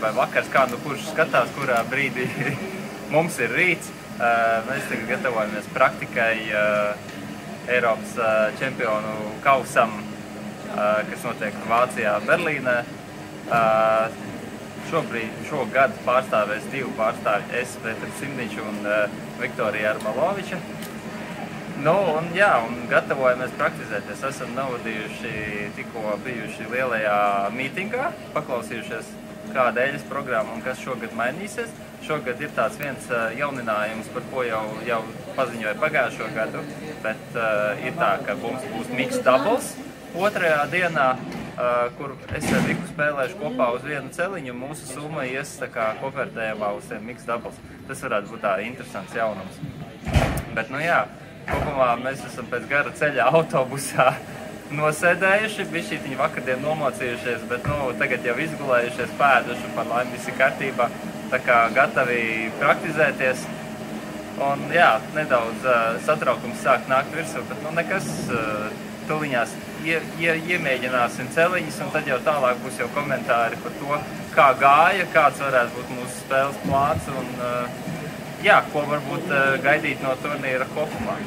vai vakars, kā nu kurš skatās, kurā brīdī mums ir rīts. Mēs tagad gatavojamies praktikai Eiropas čempionu kausam, kas notiek Vācijā, Berlīnē. Šogad pārstāvēs 2 pārstāvji, es, Pēters Simniņš un Viktorija Armaloviča. Un gatavojamies praktizēties. Esam novadījuši, tikko bijuši lielajā mītingā, paklausījušies, kāda eļas programma un kas šogad mainīsies. Šogad ir tāds viens jauninājums, par ko jau paziņoja pagājušo gadu, bet ir tā, ka mums būs mixed doubles 2. dienā, kur es ar Viku spēlēšu kopā uz vienu celiņu, un mūsu summa ies tā kā kopvērtējumā uz tiem mixed doubles. Tas varētu būt tā interesants jaunums. Bet, kopumā mēs esam pēc gara ceļa autobusā nosēdējuši, bišķītiņi vakardien nomocījušies, bet tagad jau izgulējušies, pēduši, par laimi visi kārtībā, tā kā gatavi praktizēties. Un nedaudz satraukums sāk nākt virsū, bet nekas, tuliņās iemēģināsim celiņus, un tad jau tālāk būs jau komentāri par to, kā gāja, kāds varētu būt mūsu spēles plāns, un ko varbūt gaidīt no turnīra kopumā.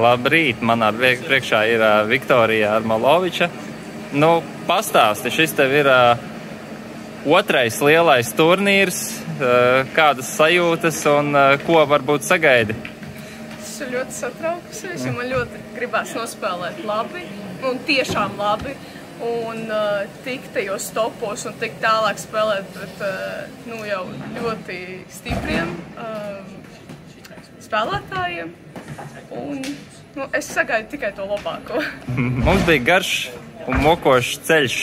Labrīt, manā priekšā ir Viktorija Armaloviča. Pastāsti, šis tev ir 2. lielais turnīrs, kādas sajūtas un ko varbūt sagaidi? Es esmu ļoti satraukusies, jo man ļoti gribās nospēlēt labi, un tiešām labi, un tikt tajos topos un tikt tālāk spēlēt pret jau ļoti stipriem spēlētājiem. Un es sagaidu tikai to labāko. Mums bija garš un mokošs ceļš.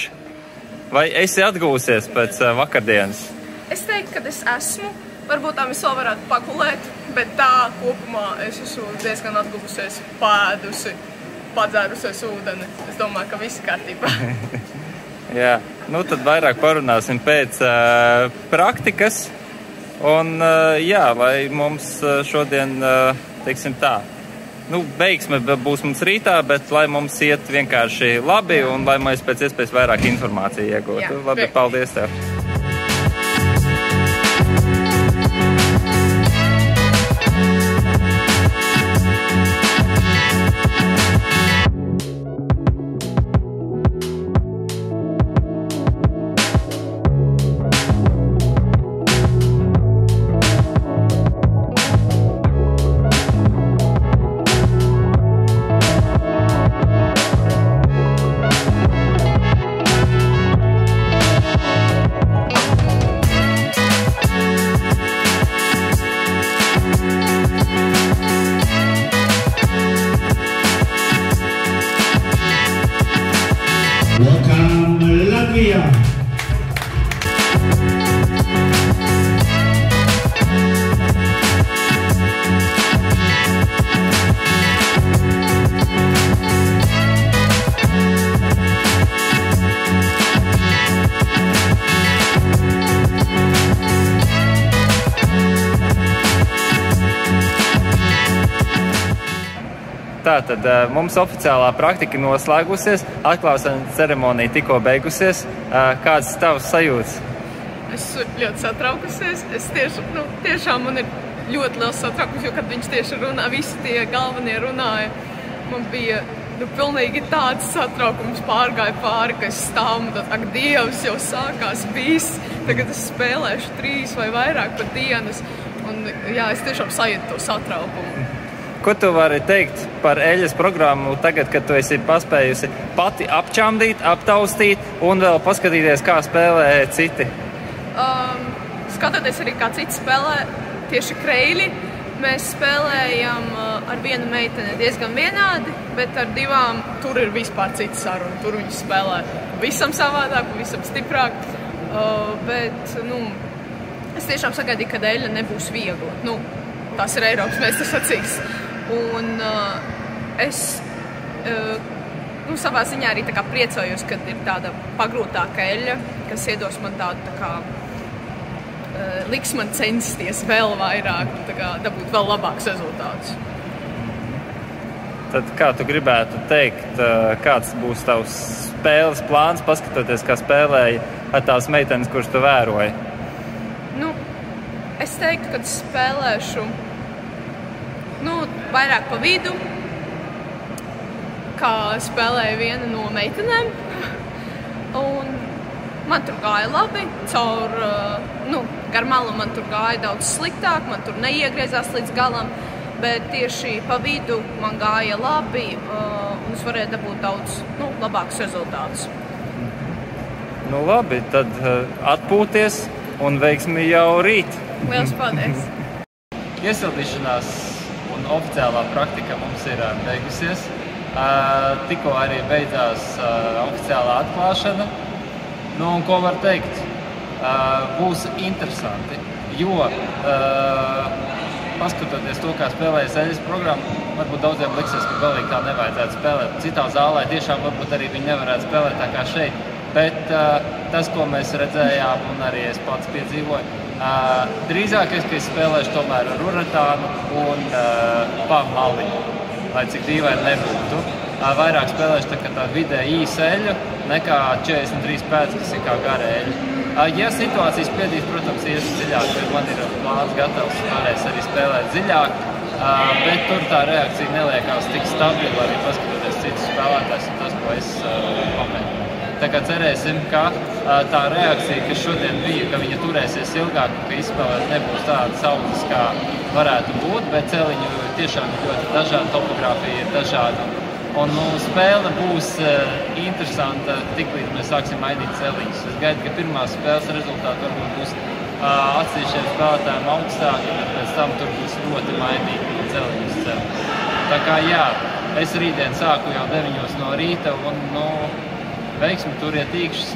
Vai esi atgūsies pēc vakardienas? Es teiktu, ka es esmu. Varbūt tā mēs vēl varētu pagulēt, bet tā kopumā es esmu diezgan atgūsies, pēdusi, padzērusies ūdeni. Es domāju, ka viss kārtībā. Jā, tad vairāk parunāsim pēc praktikas. Un lai mums šodien, teiksim tā, veiksme būs mums rītā, bet lai mums iet vienkārši labi un lai mēs pēc iespējas vairāk informāciju iegūtu. Labi, paldies tev! Welcome, Latvia! Tātad mums oficiālā praktika noslēgusies, atklāšanas ceremonija tikko beigusies. Kāds tavs sajūtas? Es esmu ļoti satraukusies. Es tiešām man ir ļoti liels satraukums, jo kad viņš tieši runā, visi tie galvenie runāja, man bija pilnīgi tāds satraukums pārgāja pāri, ka es stāvu un tad, ak, Dievs, jau sākās viss. Tagad es spēlēšu 3 vai vairāk pat dienas. Un jā, es tiešām sajūtu to satraukumu. Ko tu vari teikt par eļas programmu tagad, kad tu esi paspējusi pati apčamdīt, aptaustīt un vēl paskatīties, kā spēlē citi? Skatoties arī, kā citi spēlē tieši kreļi, mēs spēlējam ar vienu meiteni diezgan vienādi, bet ar divām tur ir vispār cita saruna. Tur viņas spēlē visam savādāk, visam stiprāk. Bet, es tiešām sagaidīju, ka Eļa nebūs viegla. Tās ir Eiropas meistarsacīgs. Un es savā ziņā arī tā kā priecājos, kad ir tāda pagrūtāka Eļa, kas iedos man tādu tā kā liks man censties vēl vairāk, dabūt vēl labākus rezultātus. Tad kā tu gribētu teikt, kāds būs tavs spēles plāns, paskatoties, kā spēlēji ar tās meitenes, kuras tu vēroji? Es teiktu, ka spēlēšu vairāk pa vidu, kā spēlēja viena no meitenēm. Un man tur gāja labi, gar malu man tur gāja daudz sliktāk, man tur neiegriezās līdz galam, bet tieši pa vidu man gāja labi, un es varēju dabūt daudz labākus rezultātus. Labi, tad atpūties un veiksmi jau rīt. Lielas paldies! Iesildīšanās un oficiālā praktika mums ir beigusies. Tikko arī beidzās oficiālā atklāšana. Un ko var teikt? Būs interesanti, jo paskatoties to, kā spēlējas Eļas programma, varbūt daudziem liksies, ka galīgi tā nevajadzētu spēlēt. Citā zālē tiešām varbūt arī viņi nevarētu spēlēt tā kā šeit, bet tas, ko mēs redzējām un arī es pats piedzīvoju, drīzākais, ka es spēlēšu tomēr ar Uratānu un pa maliņu, lai cik dīvaini nebūtu. Vairāk spēlēšu tā vidē īsa Eļu nekā 43 pēc, kas ir kā gara Eļa. Ja situācijas spiedīs, protams, ies dziļāk, bet man ir plāns gatavs, varēs arī spēlēt dziļāk, bet tur tā reakcija neliekās tik stabila, arī paskatoties citus spēlētājus un tas, ko es komentēju. Tā kā cerēsim, ka tā reakcija, kas šodien bija, ka viņa turēsies ilgāk, ka izspēlēt nebūs tāda saules, kā varētu būt, bet celiņu tiešām ļoti dažāda, topogrāfija ir dažāda. Un spēle būs interesanta, tiklīdz mēs sāksim mainīt celiņus. Es gaidu, ka pirmās spēles rezultāti varbūt būs atsevišķiem spēlētājiem augstāki, bet pēc tam tur būs ļoti mainīgi celiņus celt. Tā kā jā, es rītdien sāku jau 9 no rīta un veiksmi turiet īkšķis.